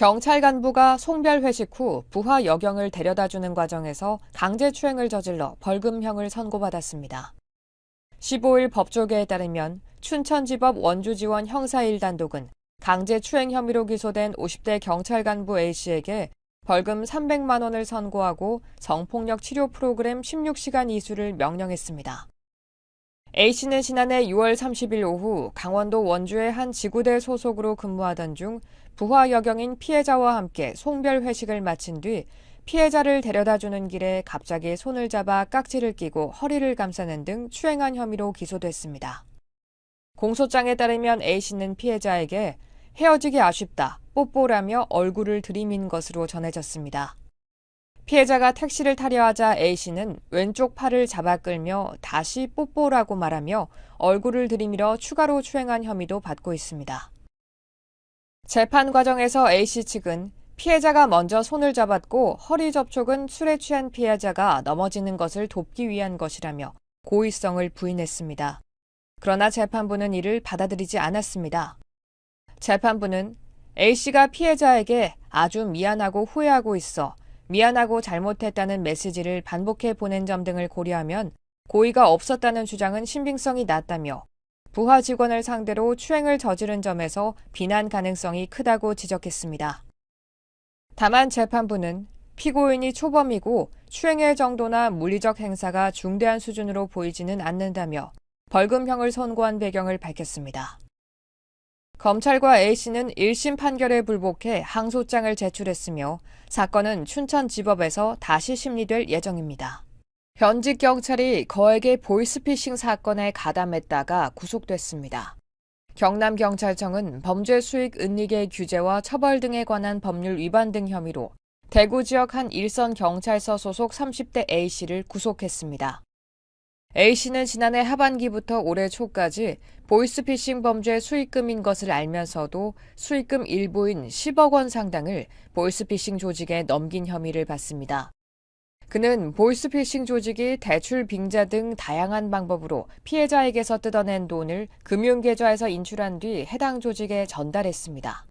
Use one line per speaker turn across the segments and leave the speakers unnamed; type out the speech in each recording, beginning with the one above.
경찰 간부가 송별 회식 후 부하 여경을 데려다주는 과정에서 강제추행을 저질러 벌금형을 선고받았습니다. 15일 법조계에 따르면 춘천지법 원주지원 형사 1단독은 강제추행 혐의로 기소된 50대 경찰 간부 A씨에게 벌금 300만 원을 선고하고 성폭력 치료 프로그램 16시간 이수를 명령했습니다. A씨는 지난해 6월 30일 오후 강원도 원주의 한 지구대 소속으로 근무하던 중 부하 여경인 피해자와 함께 송별 회식을 마친 뒤 피해자를 데려다주는 길에 갑자기 손을 잡아 깍지를 끼고 허리를 감싸는 등 추행한 혐의로 기소됐습니다. 공소장에 따르면 A씨는 피해자에게 헤어지기 아쉽다, 뽀뽀라며 얼굴을 들이민 것으로 전해졌습니다. 피해자가 택시를 타려 하자 A씨는 왼쪽 팔을 잡아 끌며 다시 뽀뽀라고 말하며 얼굴을 들이밀어 추가로 추행한 혐의도 받고 있습니다. 재판 과정에서 A씨 측은 피해자가 먼저 손을 잡았고 허리 접촉은 술에 취한 피해자가 넘어지는 것을 돕기 위한 것이라며 고의성을 부인했습니다. 그러나 재판부는 이를 받아들이지 않았습니다. 재판부는 A씨가 피해자에게 아주 미안하고 후회하고 있어 미안하고 잘못했다는 메시지를 반복해 보낸 점 등을 고려하면 고의가 없었다는 주장은 신빙성이 낮다며 부하 직원을 상대로 추행을 저지른 점에서 비난 가능성이 크다고 지적했습니다. 다만 재판부는 피고인이 초범이고 추행의 정도나 물리적 행사가 중대한 수준으로 보이지는 않는다며 벌금형을 선고한 배경을 밝혔습니다. 검찰과 A씨는 1심 판결에 불복해 항소장을 제출했으며 사건은 춘천지법에서 다시 심리될 예정입니다. 현직 경찰이 거액의 보이스피싱 사건에 가담했다가 구속됐습니다. 경남경찰청은 범죄 수익 은닉의 규제와 처벌 등에 관한 법률 위반 등 혐의로 대구 지역 한 일선 경찰서 소속 30대 A씨를 구속했습니다. A씨는 지난해 하반기부터 올해 초까지 보이스피싱 범죄 수익금인 것을 알면서도 수익금 일부인 10억 원 상당을 보이스피싱 조직에 넘긴 혐의를 받습니다. 그는 보이스피싱 조직이 대출 빙자 등 다양한 방법으로 피해자에게서 뜯어낸 돈을 금융계좌에서 인출한 뒤 해당 조직에 전달했습니다.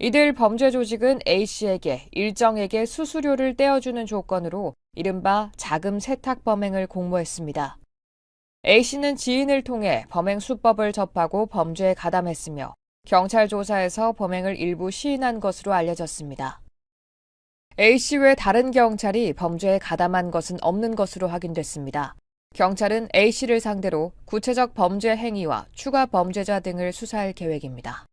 이들 범죄 조직은 A씨에게 일정액의 수수료를 떼어주는 조건으로 이른바 자금 세탁 범행을 공모했습니다. A씨는 지인을 통해 범행 수법을 접하고 범죄에 가담했으며 경찰 조사에서 범행을 일부 시인한 것으로 알려졌습니다. A씨 외 다른 경찰이 범죄에 가담한 것은 없는 것으로 확인됐습니다. 경찰은 A씨를 상대로 구체적 범죄 행위와 추가 범죄자 등을 수사할 계획입니다.